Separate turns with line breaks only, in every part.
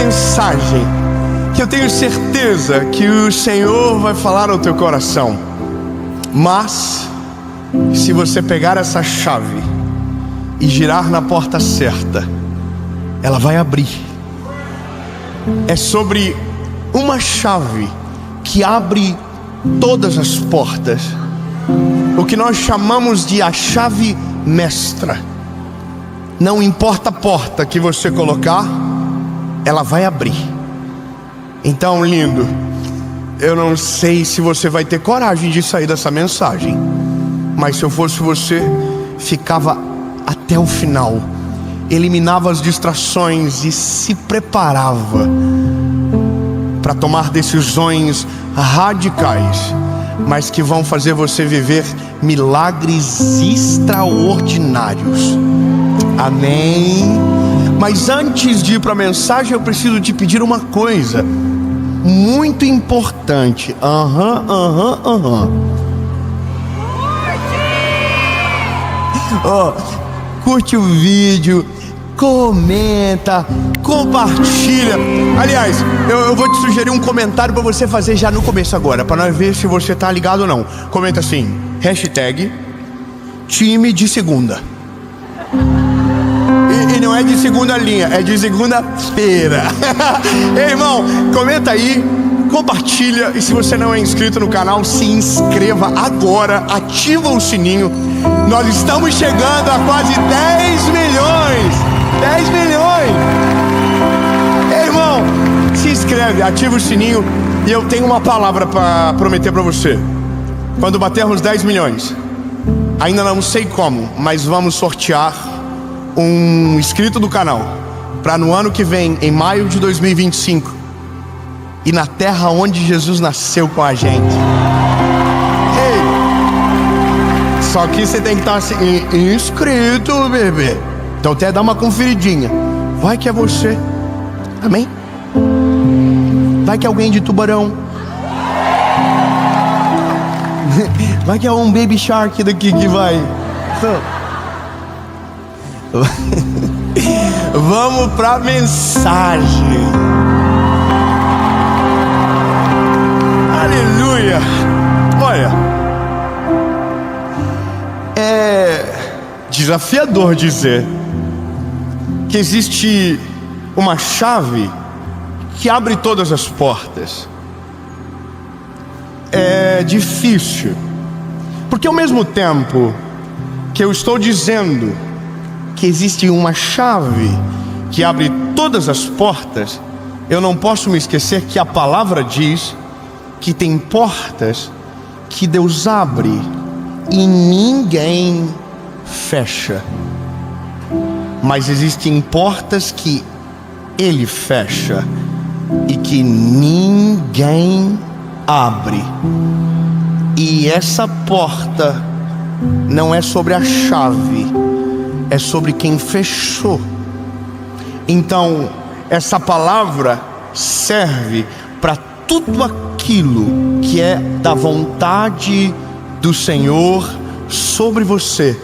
mensagem que eu tenho certeza que o Senhor vai falar ao teu coração. Mas se você pegar essa chave e girar na porta certa, ela vai abrir. É sobre uma chave que abre todas as portas, o que nós chamamos de a chave mestra. Não importa a porta que você colocar, ela vai abrir. Então, lindo, eu não sei se você vai ter coragem de sair dessa mensagem, mas se eu fosse você, ficava até o final, eliminava as distrações e se preparava para tomar decisões radicais, mas que vão fazer você viver milagres extraordinários. Amém? Mas antes de ir para a mensagem, eu preciso te pedir uma coisa muito importante. Curte o vídeo, comenta, compartilha. Aliás, eu vou te sugerir um comentário para você fazer já no começo agora, para nós ver se você tá ligado ou não. Comenta assim: hashtag time de segunda. E não é de segunda linha, é de segunda-feira. Ei, irmão, comenta aí, compartilha. E se você não é inscrito no canal, se inscreva agora, ativa o sininho. Nós estamos chegando a quase 10 milhões. 10 milhões. Ei, irmão, se inscreve, ativa o sininho. E eu tenho uma palavra para prometer para você. Quando batermos 10 milhões, ainda não sei como, mas vamos sortear um inscrito do canal para no ano que vem, em maio de 2025, e na terra onde Jesus nasceu com a gente. Ei, só que você tem que estar assim, inscrito, bebê. Então até dá uma conferidinha. Vai que é você. Amém? Vai que é alguém de Tubarão. Vai que é um Baby Shark daqui que vai. Vamos pra mensagem. Aleluia. Olha, é desafiador dizer que existe uma chave que abre todas as portas. É difícil, porque ao mesmo tempo que eu estou dizendo que existe uma chave que abre todas as portas, eu não posso me esquecer que a palavra diz que tem portas que Deus abre e ninguém fecha, mas existem portas que Ele fecha e que ninguém abre. E essa porta não é sobre a chave, é sobre quem fechou. Então, essa palavra serve para tudo aquilo que é da vontade do Senhor sobre você,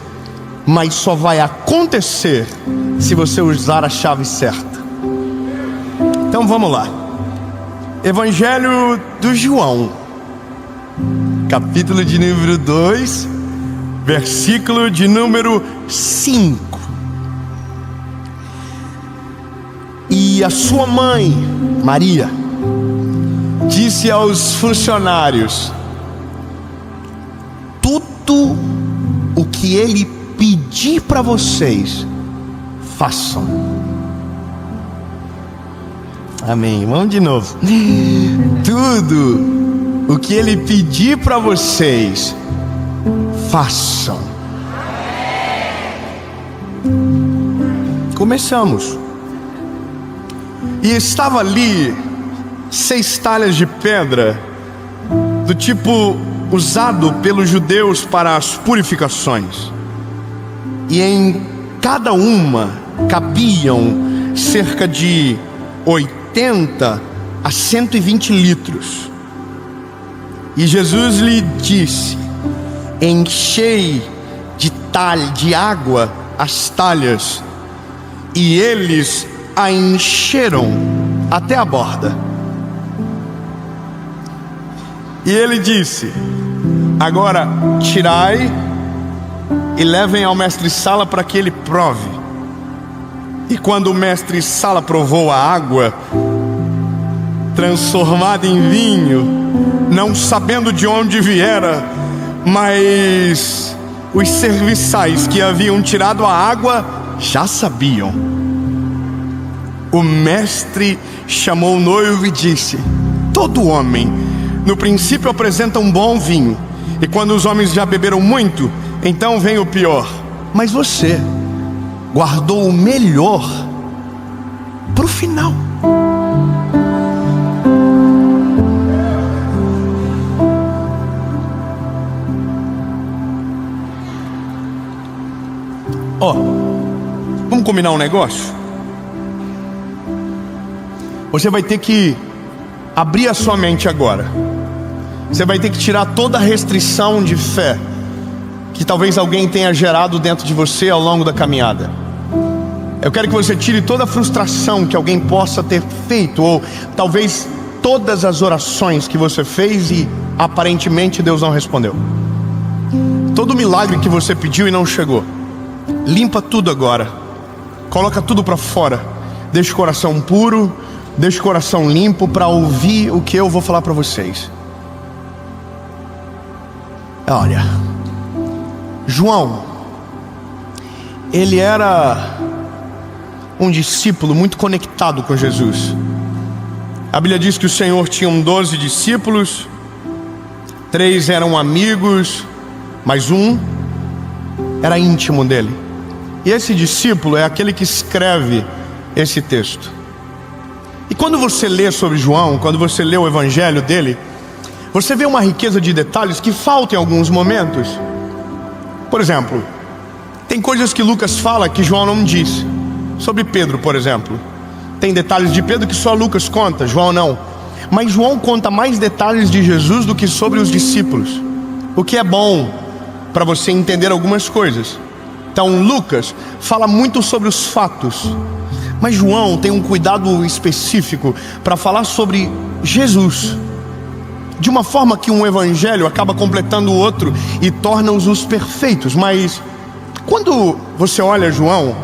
mas só vai acontecer se você usar a chave certa. Então vamos lá. Evangelho do João, capítulo de número 2, versículo de número 5. E a sua mãe, Maria, disse aos funcionários: tudo o que Ele pedir para vocês, façam. Amém. Vamos de novo. Tudo o que Ele pedir para vocês, façam. Começamos. E estava ali 6 talhas de pedra, do tipo usado pelos judeus para as purificações. E em cada uma cabiam cerca de 80 a 120 litros. E Jesus lhe disse: enchei de água as talhas. E eles a encheram até a borda. E ele disse: agora tirai e levem ao mestre-sala para que ele prove. E quando o mestre-sala provou a água transformada em vinho, não sabendo de onde viera, mas os serviçais que haviam tirado a água já sabiam. O mestre chamou o noivo e disse: todo homem no princípio apresenta um bom vinho, e quando os homens já beberam muito, então vem o pior. Mas você guardou o melhor para o final. Vamos combinar um negócio? Você vai ter que abrir a sua mente agora. Você vai ter que tirar toda a restrição de fé que talvez alguém tenha gerado dentro de você ao longo da caminhada. Eu quero que você tire toda a frustração que alguém possa ter feito, ou talvez todas as orações que você fez e aparentemente Deus não respondeu. Todo milagre que você pediu e não chegou, limpa tudo agora. Coloca tudo para fora. Deixa o coração puro, deixa o coração limpo para ouvir o que eu vou falar para vocês. Olha, João, ele era um discípulo muito conectado com Jesus. A Bíblia diz que o Senhor tinha 12 discípulos, 3 eram amigos, mas um era íntimo dele. E esse discípulo é aquele que escreve esse texto. E quando você lê sobre João, quando você lê o evangelho dele, você vê uma riqueza de detalhes que faltam em alguns momentos. Por exemplo, tem coisas que Lucas fala que João não diz. Sobre Pedro, por exemplo, tem detalhes de Pedro que só Lucas conta, João não. Mas João conta mais detalhes de Jesus do que sobre os discípulos, o que é bom para você entender algumas coisas. Então Lucas fala muito sobre os fatos, mas João tem um cuidado específico para falar sobre Jesus, de uma forma que um evangelho acaba completando o outro e torna-os os perfeitos. Mas quando você olha João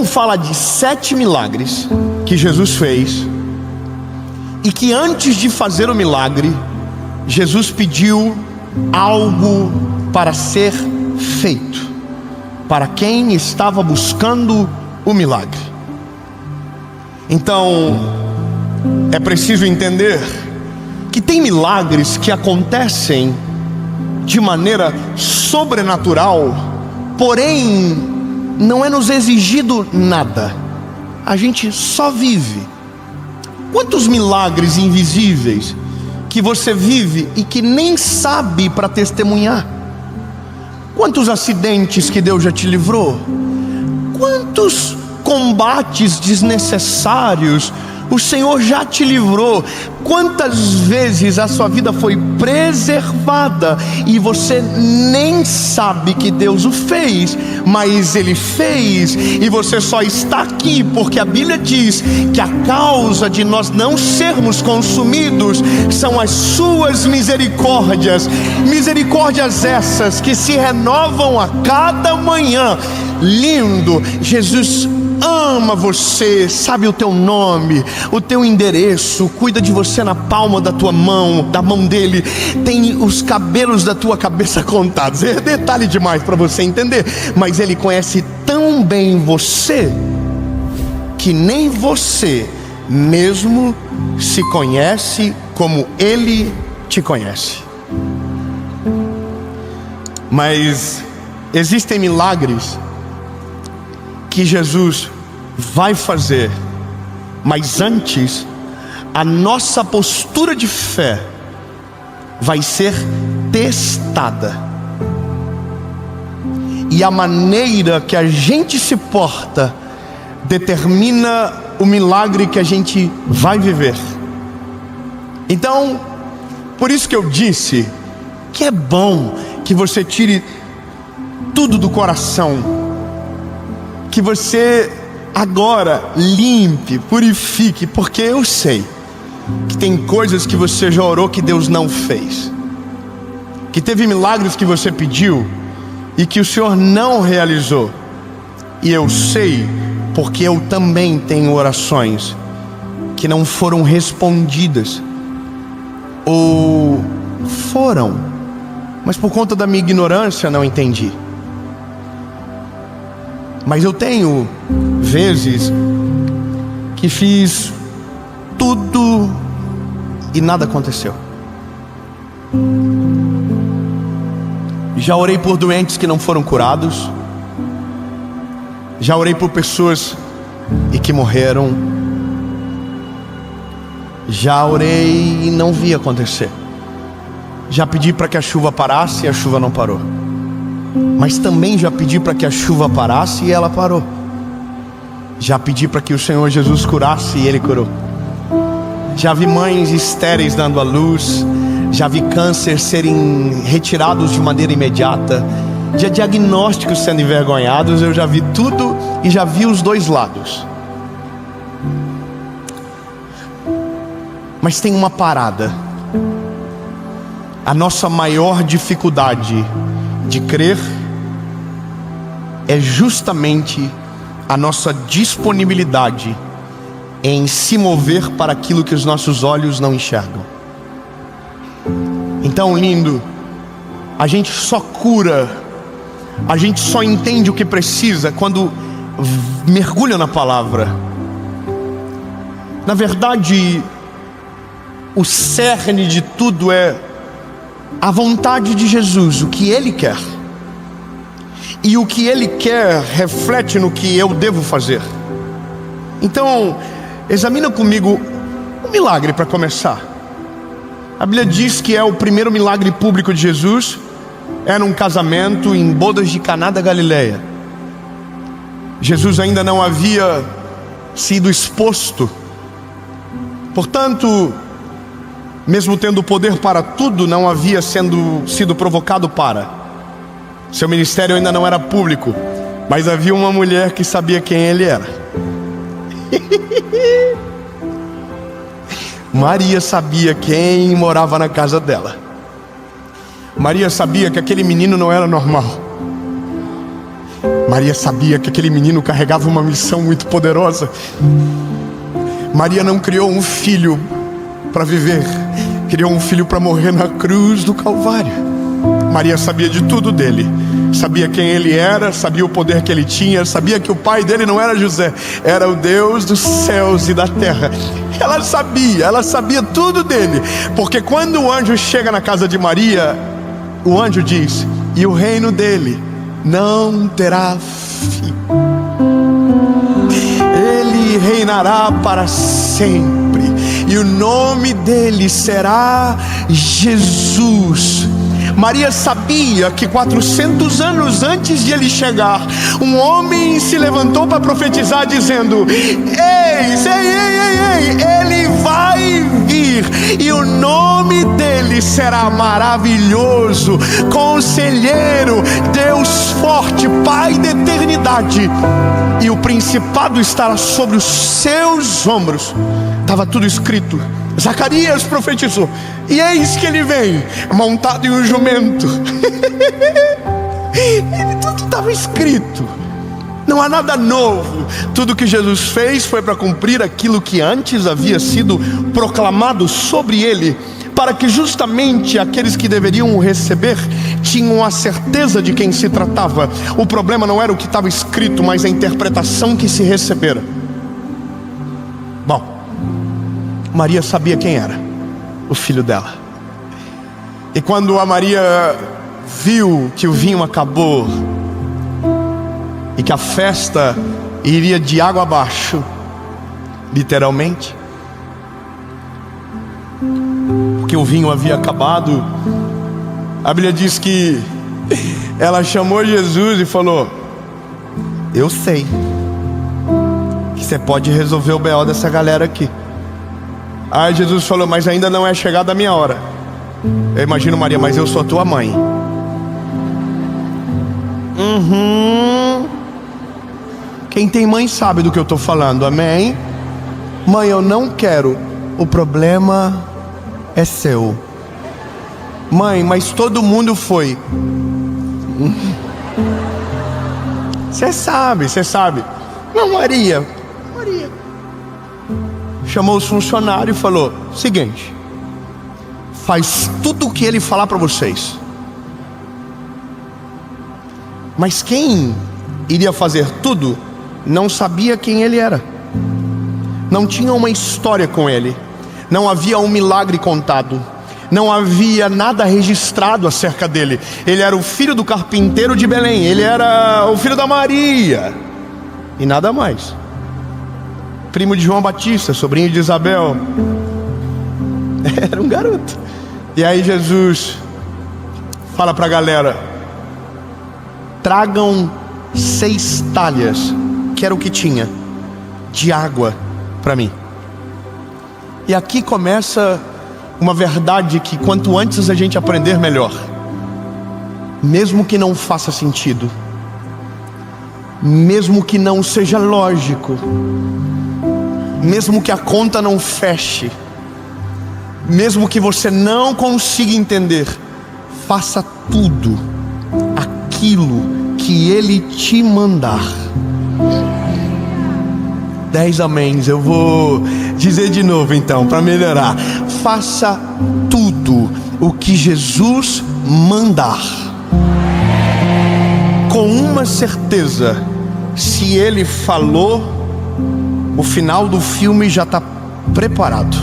fala de 7 milagres que Jesus fez, e que antes de fazer o milagre, Jesus pediu algo para ser feito para quem estava buscando o milagre. Então é preciso entender que tem milagres que acontecem de maneira sobrenatural, porém não é nos exigido nada, a gente só vive. Quantos milagres invisíveis que você vive e que nem sabe para testemunhar? Quantos acidentes que Deus já te livrou? Quantos combates desnecessários o Senhor já te livrou? Quantas vezes a sua vida foi preservada e você nem sabe que Deus o fez, mas Ele fez, e você só está aqui porque a Bíblia diz que a causa de nós não sermos consumidos são as suas misericórdias. Misericórdias essas que se renovam a cada manhã. Lindo! Jesus ama você, sabe o teu nome, o teu endereço, cuida de você na palma da tua mão, da mão dele, tem os cabelos da tua cabeça contados. É detalhe demais para você entender, mas ele conhece tão bem você que nem você mesmo se conhece como ele te conhece. Mas existem milagres que Jesus vai fazer, mas antes a nossa postura de fé vai ser testada, e a maneira que a gente se porta determina o milagre que a gente vai viver. Então, por isso que eu disse que é bom que você tire tudo do coração, que você agora limpe, purifique, porque eu sei que tem coisas que você já orou que Deus não fez, que teve milagres que você pediu e que o Senhor não realizou. E eu sei, porque eu também tenho orações que não foram respondidas, ou foram, mas por conta da minha ignorância não entendi. Mas eu tenho vezes que fiz tudo e nada aconteceu. Já orei por doentes que não foram curados. Já orei por pessoas e que morreram. Já orei e não vi acontecer. Já pedi para que a chuva parasse e a chuva não parou. Mas também já pedi para que a chuva parasse e ela parou. Já pedi para que o Senhor Jesus curasse e Ele curou. Já vi mães estéreis dando à luz. Já vi câncer serem retirados de maneira imediata. Já diagnósticos sendo envergonhados. Eu já vi tudo e já vi os dois lados. Mas tem uma parada. A nossa maior dificuldade de crer é justamente a nossa disponibilidade em se mover para aquilo que os nossos olhos não enxergam. Então, lindo, a gente só cura, a gente só entende o que precisa quando mergulha na palavra. Na verdade, o cerne de tudo é a vontade de Jesus, o que Ele quer. E o que Ele quer reflete no que eu devo fazer. Então, examina comigo um milagre para começar. A Bíblia diz que é o primeiro milagre público de Jesus. Era um casamento em bodas de Caná da Galileia. Jesus ainda não havia sido exposto. Portanto, mesmo tendo poder para tudo, não havia sido provocado para. Seu ministério ainda não era público, mas havia uma mulher que sabia quem ele era. Maria sabia quem morava na casa dela. Maria sabia que aquele menino não era normal. Maria sabia que aquele menino carregava uma missão muito poderosa. Maria não criou um filho para viver, criou um filho para morrer na cruz do Calvário. Maria sabia de tudo dele. Sabia quem ele era, sabia o poder que ele tinha, sabia que o pai dele não era José, era o Deus dos céus e da terra. Ela sabia tudo dele, porque quando o anjo chega na casa de Maria, o anjo diz: e o reino dele não terá fim. Ele reinará para sempre, e o nome dele será Jesus. Maria sabia que 400 anos antes de ele chegar, um homem se levantou para profetizar dizendo: ele vai vir, e o nome dele será maravilhoso, Conselheiro, Deus forte, Pai da eternidade, e o principado estará sobre os seus ombros. Estava tudo escrito. Zacarias profetizou, e eis que ele vem montado em um jumento. Tudo estava escrito. Não há nada novo. Tudo que Jesus fez foi para cumprir aquilo que antes havia sido proclamado sobre ele, para que justamente aqueles que deveriam o receber tinham a certeza de quem se tratava. O problema não era o que estava escrito, mas a interpretação que se recebera. Bom, Maria sabia quem era o filho dela. E quando a Maria viu que o vinho acabou e que a festa iria de água abaixo, literalmente, porque o vinho havia acabado, a Bíblia diz que ela chamou Jesus e falou: eu sei que você pode resolver o B.O. dessa galera aqui. Aí Jesus falou: mas ainda não é chegada a minha hora. Eu imagino Maria: mas eu sou tua mãe. Quem tem mãe sabe do que eu estou falando, amém? Mãe, eu não quero, o problema é seu. Mãe, mas todo mundo foi. Você sabe. Não, Maria. Chamou os funcionários e falou: seguinte, faz tudo o que ele falar para vocês. Mas quem iria fazer tudo não sabia quem ele era, não tinha uma história com ele, não havia um milagre contado, não havia nada registrado acerca dele. Ele era o filho do carpinteiro de Belém, ele era o filho da Maria e nada mais. Primo de João Batista, sobrinho de Isabel. Era um garoto. E aí Jesus fala para a galera: tragam 6 talhas, que era o que tinha, de água para mim. E aqui começa uma verdade que quanto antes a gente aprender, melhor. Mesmo que não faça sentido, mesmo que não seja lógico, mesmo que a conta não feche, mesmo que você não consiga entender, faça tudo aquilo que Ele te mandar. 10 améns. Eu vou dizer de novo então, para melhorar. Faça tudo o que Jesus mandar, com uma certeza: se Ele falou, o final do filme já está preparado.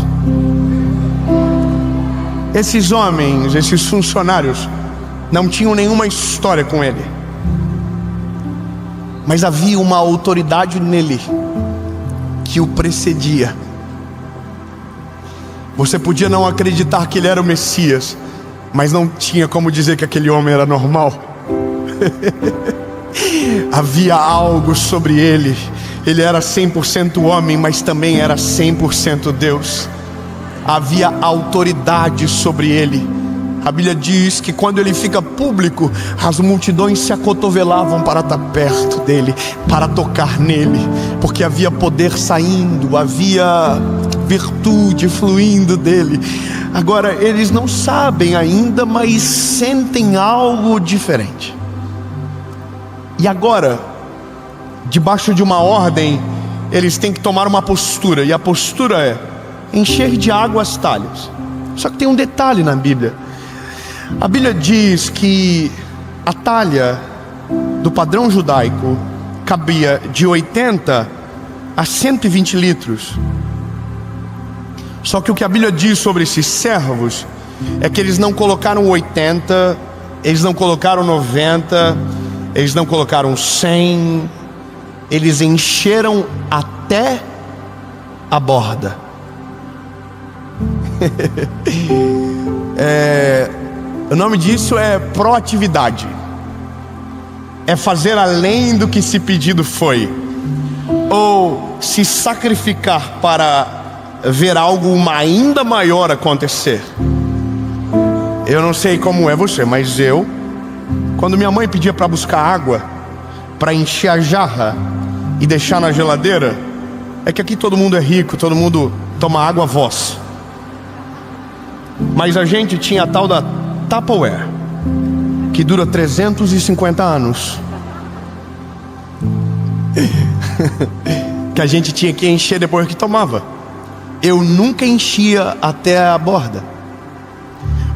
Esses homens, esses funcionários, não tinham nenhuma história com ele, mas havia uma autoridade nele que o precedia. Você podia não acreditar que ele era o Messias, mas não tinha como dizer que aquele homem era normal. Havia algo sobre ele. Ele era 100% homem, mas também era 100% Deus. Havia autoridade sobre ele. A Bíblia diz que quando ele fica público, as multidões se acotovelavam para estar perto dele, para tocar nele, porque havia poder saindo, havia virtude fluindo dele. Agora eles não sabem ainda, mas sentem algo diferente. E agora, debaixo de uma ordem, eles têm que tomar uma postura, e a postura é encher de água as talhas. Só que tem um detalhe na Bíblia. A Bíblia diz que a talha do padrão judaico cabia de 80 a 120 litros. Só que o que a Bíblia diz sobre esses servos é que eles não colocaram 80, eles não colocaram 90, eles não colocaram 100, eles encheram até a borda. O nome disso é proatividade. É fazer além do que se pedido foi, ou se sacrificar para ver algo ainda maior acontecer. Eu não sei como é você, mas eu, quando minha mãe pedia para buscar água, para encher a jarra e deixar na geladeira, é que aqui todo mundo é rico, todo mundo toma água a voz. Mas a gente tinha a tal da Tupperware, que dura 350 anos, que a gente tinha que encher depois que tomava. Eu nunca enchia até a borda,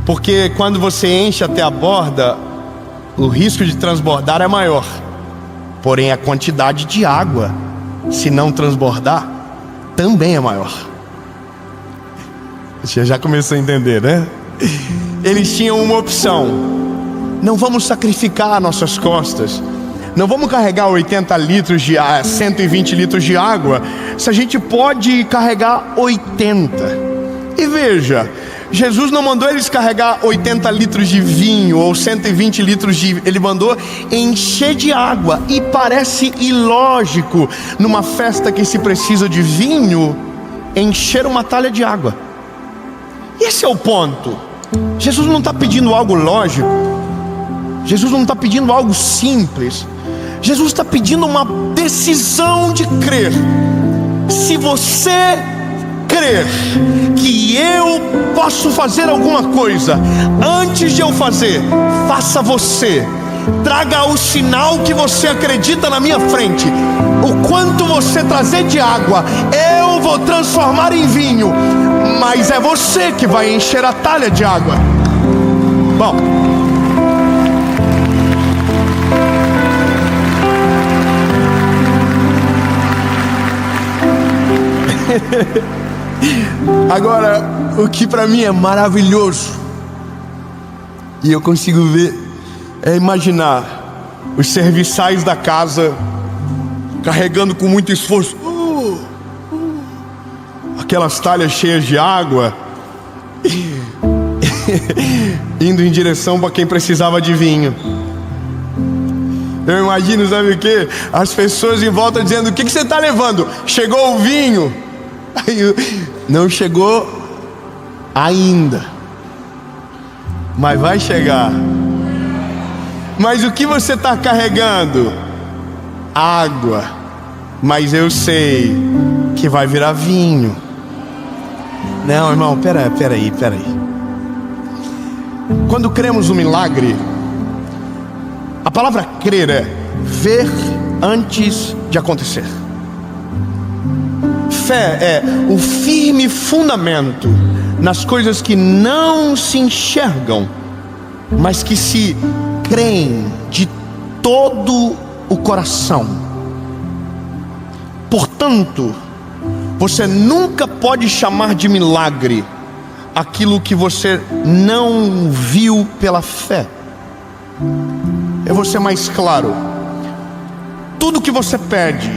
porque quando você enche até a borda, o risco de transbordar é maior. Porém a quantidade de água, se não transbordar, também é maior. Você já começou a entender, né? Eles tinham uma opção: não vamos sacrificar nossas costas, não vamos carregar 80 litros de 120 litros de água, se a gente pode carregar 80. E veja, Jesus não mandou eles carregar 80 litros de vinho ou 120 litros de... Ele mandou encher de água. E parece ilógico, numa festa que se precisa de vinho, encher uma talha de água. Esse é o ponto. Jesus não está pedindo algo lógico, Jesus não está pedindo algo simples, Jesus está pedindo uma decisão de crer. Se você crer que eu posso fazer alguma coisa, antes de eu fazer, faça você. Traga o sinal que você acredita na minha frente. O quanto você trazer de água, eu vou transformar em vinho. Mas é você que vai encher a talha de água. Bom, agora, o que para mim é maravilhoso, e eu consigo ver, é imaginar os serviçais da casa carregando com muito esforço aquelas talhas cheias de água, indo em direção para quem precisava de vinho. Eu imagino, sabe o que? As pessoas em volta dizendo: o que você está levando? Chegou o vinho. Não chegou ainda, mas vai chegar. Mas o que você está carregando? Água. Mas eu sei que vai virar vinho. Não, irmão, peraí. Quando cremos no milagre, a palavra crer é ver antes de acontecer. Fé é o firme fundamento nas coisas que não se enxergam, mas que se creem de todo o coração. Portanto, você nunca pode chamar de milagre aquilo que você não viu pela fé. Eu vou ser mais claro. Tudo que você pede,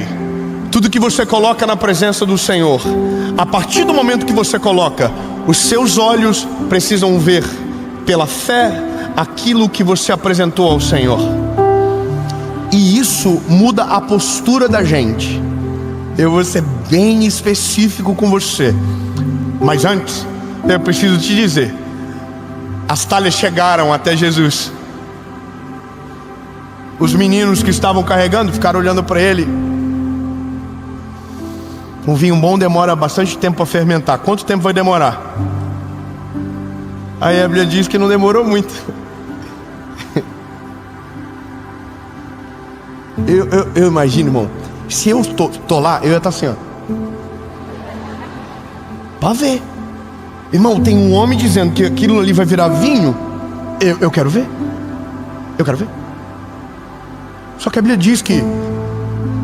tudo que você coloca na presença do Senhor, a partir do momento que você coloca, os seus olhos precisam ver pela fé aquilo que você apresentou ao Senhor. E isso muda a postura da gente. Eu vou ser bem específico com você, mas antes eu preciso te dizer: as talhas chegaram até Jesus. Os meninos que estavam carregando ficaram olhando para ele. Um vinho bom demora bastante tempo para fermentar. Quanto tempo vai demorar? Aí a Bíblia diz que não demorou muito. Eu imagino, irmão, se eu tô lá, eu ia estar assim, ó, para ver. Irmão, tem um homem dizendo que aquilo ali vai virar vinho. Eu quero ver. Eu quero ver. Só que a Bíblia diz que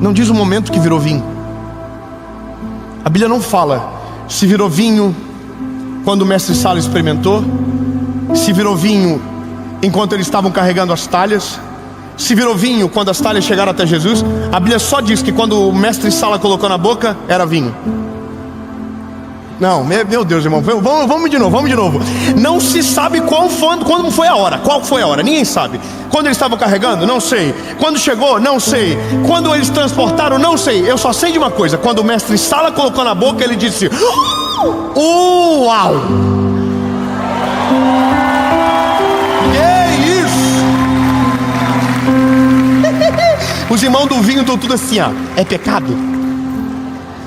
não diz o momento que virou vinho. A Bíblia não fala se virou vinho quando o mestre Sala experimentou, se virou vinho enquanto eles estavam carregando as talhas, se virou vinho quando as talhas chegaram até Jesus. A Bíblia só diz que quando o mestre Sala colocou na boca, era vinho. Não, meu Deus, irmão, vamos de novo. Não se sabe quando foi a hora. Qual foi a hora? Ninguém sabe. Quando eles estavam carregando? Não sei. Quando chegou? Não sei. Quando eles transportaram? Não sei. Eu só sei de uma coisa: quando o mestre Sala colocou na boca, ele disse: uau! Que isso? Os irmãos do vinho estão tudo assim, ó. É pecado?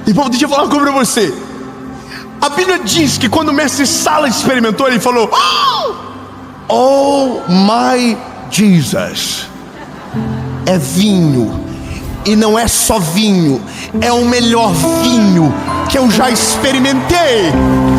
Irmão, deixa eu falar uma coisa pra você. A Bíblia diz que quando o mestre Sala experimentou, ele falou: oh my Jesus, é vinho. E não é só vinho, é o melhor vinho que eu já experimentei.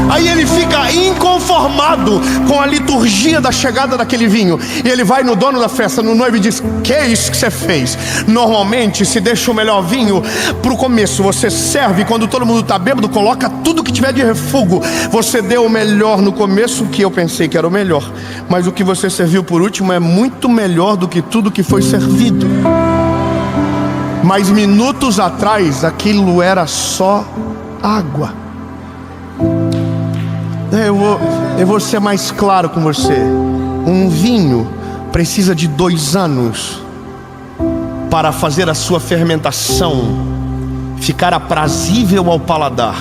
Aí ele fica inconformado com a liturgia da chegada daquele vinho, e ele vai no dono da festa, no noivo, e diz: que é isso que você fez? Normalmente se deixa o melhor vinho pro começo. Você serve quando todo mundo tá bêbado, coloca tudo que tiver de refúgio. Você deu o melhor no começo, que eu pensei que era o melhor, mas o que você serviu por último é muito melhor do que tudo que foi servido. Mas minutos atrás aquilo era só água. Eu vou ser mais claro com você. Um vinho precisa de 2 anos para fazer a sua fermentação ficar aprazível ao paladar.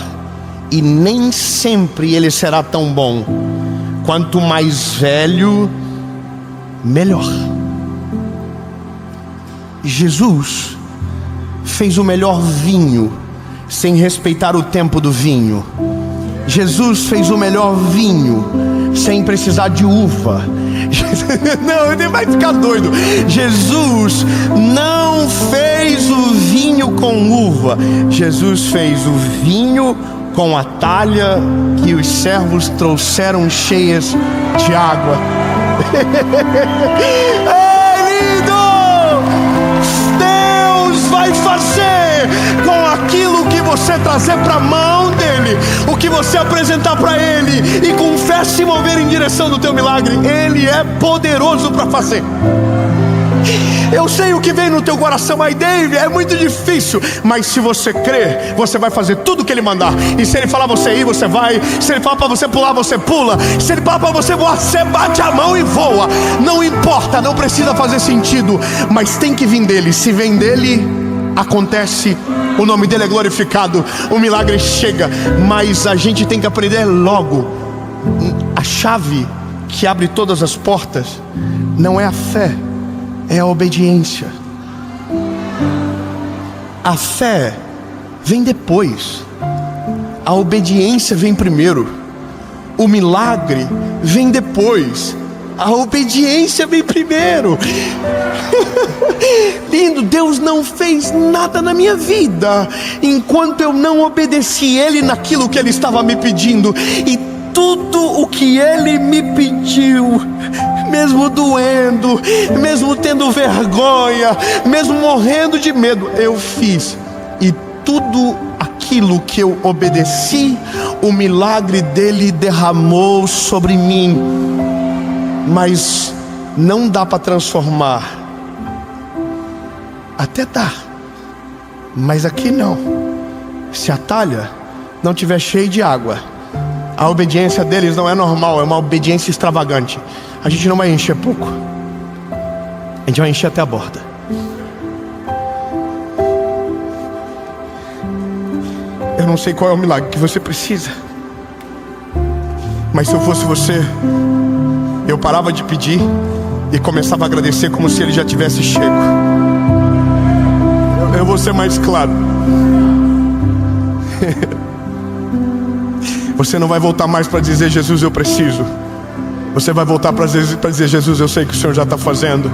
E nem sempre ele será tão bom. Quanto mais velho, melhor. Jesus fez o melhor vinho sem respeitar o tempo do vinho. Jesus fez o melhor vinho sem precisar de uva. Não, ele vai ficar doido. Jesus não fez o vinho com uva. Jesus fez o vinho com a talha que os servos trouxeram cheias de água. É lindo! Deus vai fazer com aquilo que você trazer para a mão dele, o que você apresentar para ele, e com fé se mover em direção do teu milagre. Ele é poderoso para fazer. Eu sei o que vem no teu coração, aí David, é muito difícil. Mas se você crer, você vai fazer tudo o que ele mandar. E se ele falar você ir, você vai. Se ele falar para você pular, você pula. Se ele falar para você voar, você bate a mão e voa. Não importa, não precisa fazer sentido, mas tem que vir dele. Se vem dele, acontece. O nome dele é glorificado, o milagre chega. Mas a gente tem que aprender logo. A chave que abre todas as portas não é a fé, é a obediência. A fé vem depois, a obediência vem primeiro. O milagre vem depois, a obediência vem primeiro. Lindo, Deus não fez nada na minha vida enquanto eu não obedeci Ele naquilo que Ele estava me pedindo. E tudo o que Ele me pediu, mesmo doendo, mesmo tendo vergonha, mesmo morrendo de medo, eu fiz. E tudo aquilo que eu obedeci, o milagre dele derramou sobre mim. Mas não dá para transformar. Até dá, mas aqui não. Se a talha não estiver cheia de água, a obediência deles não é normal, é uma obediência extravagante. A gente não vai encher pouco, a gente vai encher até a borda. Eu não sei qual é o milagre que você precisa, mas se eu fosse você, eu parava de pedir e começava a agradecer como se ele já tivesse chego. Eu vou ser mais claro. Você não vai voltar mais para dizer: Jesus, eu preciso. Você vai voltar para dizer: Jesus, eu sei que o Senhor já está fazendo.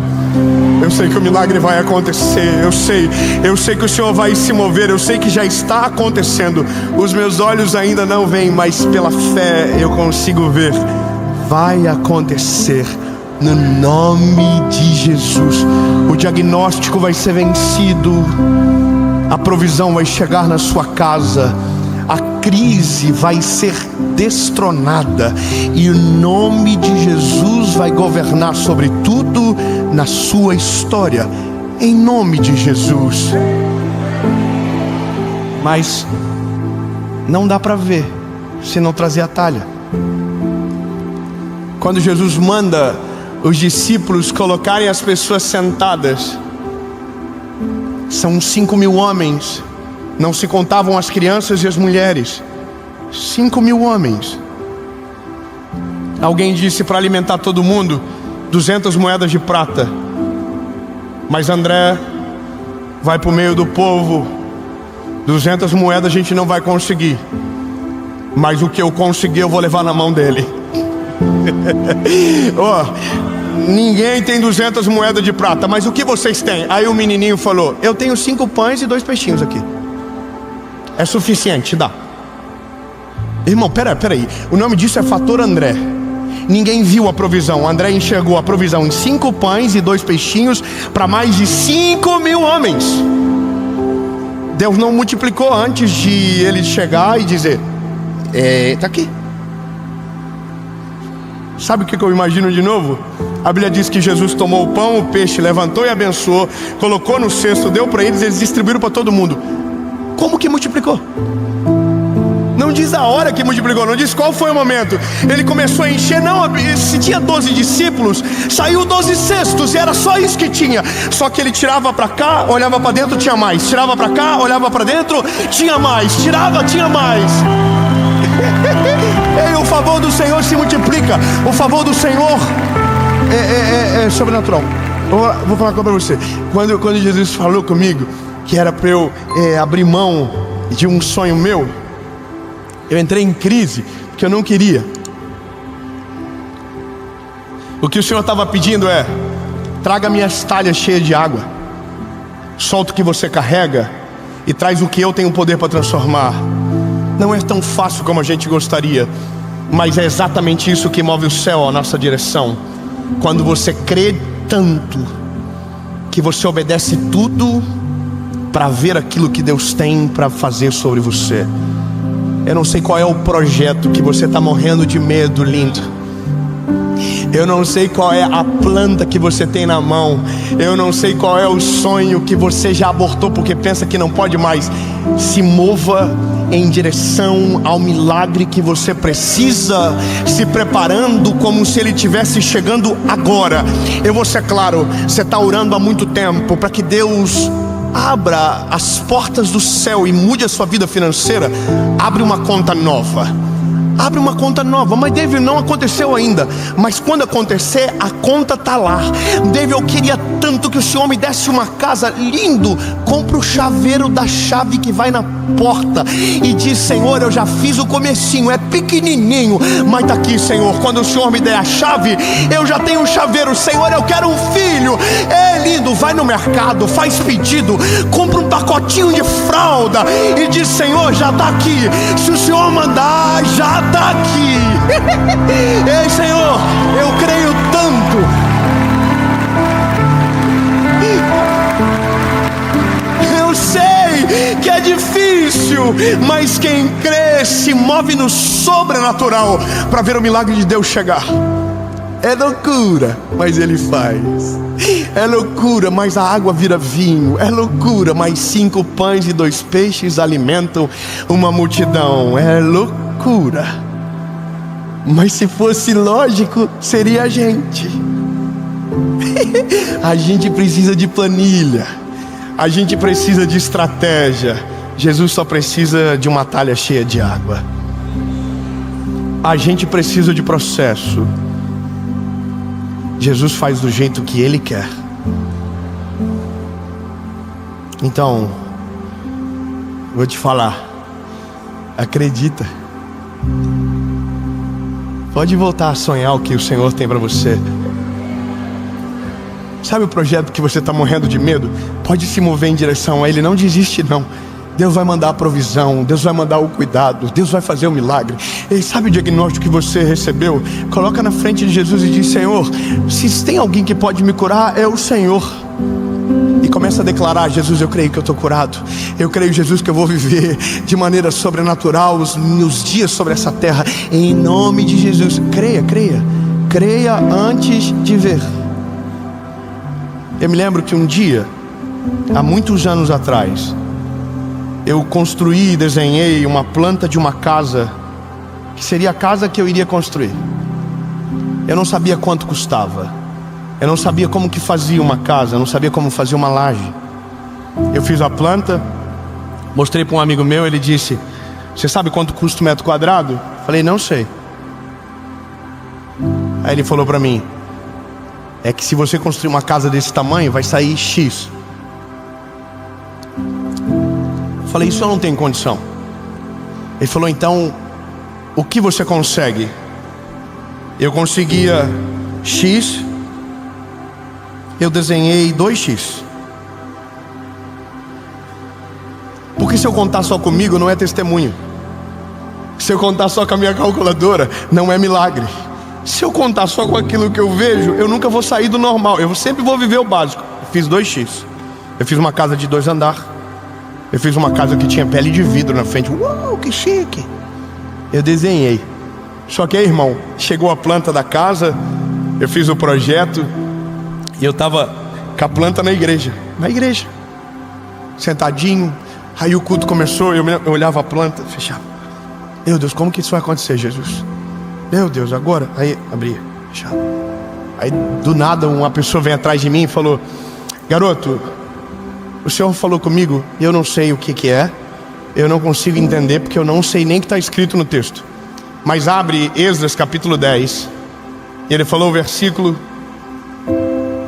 Eu sei que o milagre vai acontecer. Eu sei que o Senhor vai se mover. Eu sei que já está acontecendo. Os meus olhos ainda não veem, mas pela fé eu consigo ver. Vai acontecer no nome de Jesus. O diagnóstico vai ser vencido. A provisão vai chegar na sua casa. A crise vai ser destronada. E o nome de Jesus vai governar sobre tudo na sua história. Em nome de Jesus. Mas não dá para ver se não trazer a talha. Quando Jesus manda os discípulos colocarem as pessoas sentadas, são 5.000 homens. Não se contavam as crianças e as mulheres. 5.000 homens. Alguém disse para alimentar todo mundo 200 moedas de prata. Mas André vai para o meio do povo. 200 moedas a gente não vai conseguir, mas o que eu conseguir eu vou levar na mão dele. Ninguém tem 200 moedas de prata, mas o que vocês têm? Aí o menininho falou: eu tenho 5 pães e 2 peixinhos aqui. É suficiente, dá. Irmão, peraí. O nome disso é fator André. Ninguém viu a provisão. André enxergou a provisão em 5 pães e 2 peixinhos para mais de 5.000 homens. Deus não multiplicou antes de ele chegar e dizer: tá aqui. Sabe o que eu imagino de novo? A Bíblia diz que Jesus tomou o pão, o peixe, levantou e abençoou, colocou no cesto, deu para eles distribuíram para todo mundo. Como que multiplicou? Não diz a hora que multiplicou, não diz qual foi o momento. Ele começou a encher, não, se tinha 12 discípulos, saiu 12 cestos e era só isso que tinha. Só que ele tirava para cá, olhava para dentro, tinha mais. Tirava para cá, olhava para dentro, tinha mais. Tirava, tinha mais. E o favor do Senhor se multiplica. O favor do Senhor é sobrenatural. Vou falar uma coisa para você. Quando Jesus falou comigo que era para eu abrir mão de um sonho meu, eu entrei em crise, porque eu não queria. O que o Senhor estava pedindo é: traga minhas talhas cheias de água, solta o que você carrega e traz o que eu tenho poder para transformar. Não é tão fácil como a gente gostaria, mas é exatamente isso que move o céu à nossa direção. Quando você crê tanto que você obedece tudo para ver aquilo que Deus tem para fazer sobre você. Eu não sei qual é o projeto que você está morrendo de medo, lindo. Eu não sei qual é a planta que você tem na mão. Eu não sei qual é o sonho que você já abortou porque pensa que não pode mais. Se mova em direção ao milagre que você precisa, se preparando como se ele estivesse chegando agora. Eu vou ser claro, você está orando há muito tempo para que Deus abra as portas do céu e mude a sua vida financeira. Abre uma conta nova. Abre uma conta nova. Mas David, não aconteceu ainda. Mas quando acontecer, a conta está lá. David, eu queria tanto que o Senhor me desse uma casa. Lindo. Compra o chaveiro da chave que vai na porta e diz: Senhor, eu já fiz o comecinho, é pequenininho, mas está aqui, Senhor. Quando o Senhor me der a chave, eu já tenho um chaveiro. Senhor, eu quero um filho. É lindo. Vai no mercado, faz pedido, compra um pacotinho de fralda e diz: Senhor, já está aqui. Se o Senhor mandar, já está aqui. Ei, Senhor, eu creio tanto. Eu sei que é difícil, mas quem crê se move no sobrenatural para ver o milagre de Deus chegar. É loucura, mas Ele faz. É loucura, mas a água vira vinho. É loucura, mas 5 pães e 2 peixes alimentam uma multidão. É loucura, mas se fosse lógico, seria a gente. A gente precisa de planilha, a gente precisa de estratégia. Jesus só precisa de uma talha cheia de água. A gente precisa de processo. Jesus faz do jeito que Ele quer. Então, vou te falar, acredita. Pode voltar a sonhar o que o Senhor tem para você. Sabe o projeto que você está morrendo de medo? Pode se mover em direção a Ele. Não desiste não. Deus vai mandar a provisão, Deus vai mandar o cuidado, Deus vai fazer o milagre. E sabe o diagnóstico que você recebeu? Coloca na frente de Jesus e diz: Senhor, se tem alguém que pode me curar, é o Senhor. E começa a declarar: Jesus, eu creio que eu estou curado. Eu creio, Jesus, que eu vou viver de maneira sobrenatural os meus dias sobre essa terra. Em nome de Jesus. Creia, creia. Creia antes de ver. Eu me lembro que um dia, há muitos anos atrás, eu construí e desenhei uma planta de uma casa, que seria a casa que eu iria construir. Eu não sabia quanto custava. Eu não sabia como que fazia uma casa. Eu não sabia como fazia uma laje. Eu fiz a planta, mostrei para um amigo meu. Ele disse: você sabe quanto custa 1 metro quadrado? Falei: não sei. Aí ele falou para mim: é que se você construir uma casa desse tamanho, vai sair X. Falei: isso eu não tenho condição. Ele falou: então, o que você consegue? Eu conseguia X. Eu desenhei 2X. Porque se eu contar só comigo, não é testemunho. Se eu contar só com a minha calculadora, não é milagre. Se eu contar só com aquilo que eu vejo, eu nunca vou sair do normal. Eu sempre vou viver o básico. Eu fiz 2X. Eu fiz uma casa de 2 andares. Eu fiz uma casa que tinha pele de vidro na frente. Uau, que chique. Eu desenhei. Só que aí, irmão, chegou a planta da casa. Eu fiz o projeto. E eu estava com a planta na igreja. Na igreja. Sentadinho. Aí o culto começou. Eu olhava a planta, fechava. Meu Deus, como que isso vai acontecer, Jesus? Meu Deus, agora? Aí abria, fechava. Aí do nada uma pessoa vem atrás de mim e falou: garoto, o Senhor falou comigo e eu não sei o que é. Eu não consigo entender porque eu não sei nem o que está escrito no texto. Mas abre Esdras capítulo 10. E ele falou o versículo.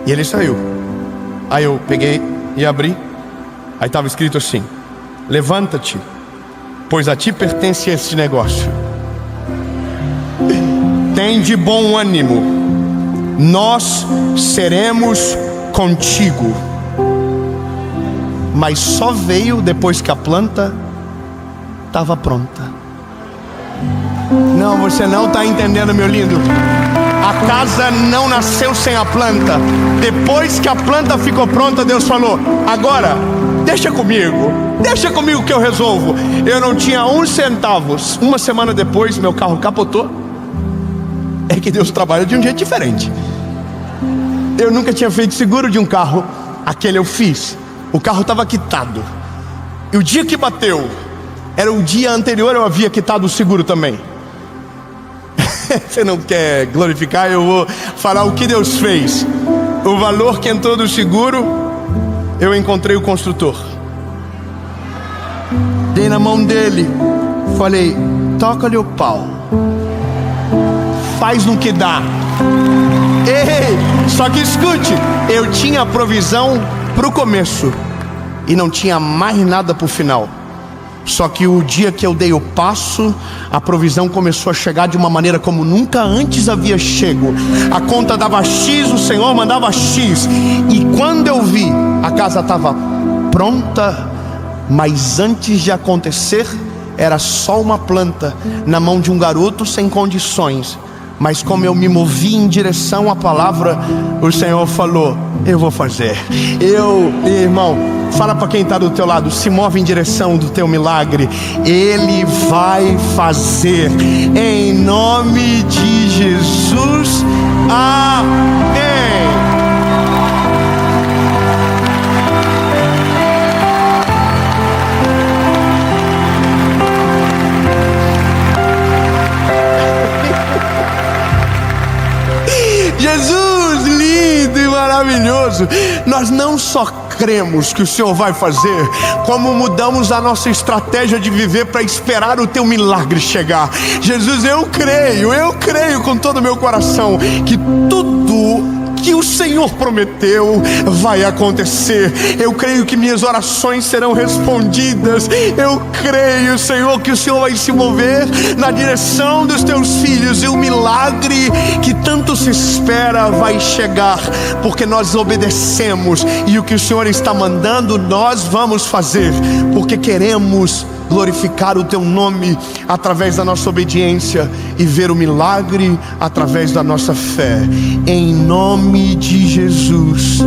E ele saiu. Aí eu peguei e abri. Aí estava escrito assim: levanta-te, pois a ti pertence este negócio. Tem de bom ânimo, nós seremos contigo. Mas só veio depois que a planta estava pronta. Não, você não está entendendo, meu lindo. A casa não nasceu sem a planta. Depois que a planta ficou pronta, Deus falou: agora, deixa comigo que eu resolvo. Eu não tinha um centavo. Uma semana depois, meu carro capotou. É que Deus trabalha de um jeito diferente. Eu nunca tinha feito seguro de um carro. Aquele eu fiz. O carro estava quitado. E o dia que bateu, era o dia anterior, eu havia quitado o seguro também. Você não quer glorificar? Eu vou falar o que Deus fez. O valor que entrou do seguro, eu encontrei o construtor. Dei na mão dele. Falei: toca-lhe o pau. Faz no que dá. Ei, só que escute, eu tinha a provisão pro começo e não tinha mais nada pro final. Só que o dia que eu dei o passo, a provisão começou a chegar de uma maneira como nunca antes havia chego. A conta dava X, o Senhor mandava X. E quando eu vi, a casa estava pronta, mas antes de acontecer, era só uma planta na mão de um garoto sem condições. Mas como eu me movi em direção à palavra, o Senhor falou: eu vou fazer. Irmão, fala para quem está do teu lado: se move em direção do teu milagre. Ele vai fazer, em nome de Jesus. Amém. Jesus, lindo e maravilhoso. Nós não só cremos que o Senhor vai fazer, como mudamos a nossa estratégia de viver para esperar o teu milagre chegar. Jesus, eu creio com todo o meu coração que tudo que o Senhor prometeu vai acontecer. Eu creio que minhas orações serão respondidas. Eu creio, Senhor, que o Senhor vai se mover na direção dos teus filhos, e o milagre que tanto se espera vai chegar, porque nós obedecemos, e o que o Senhor está mandando nós vamos fazer, porque queremos glorificar o teu nome através da nossa obediência e ver o milagre através da nossa fé. Em nome de Jesus.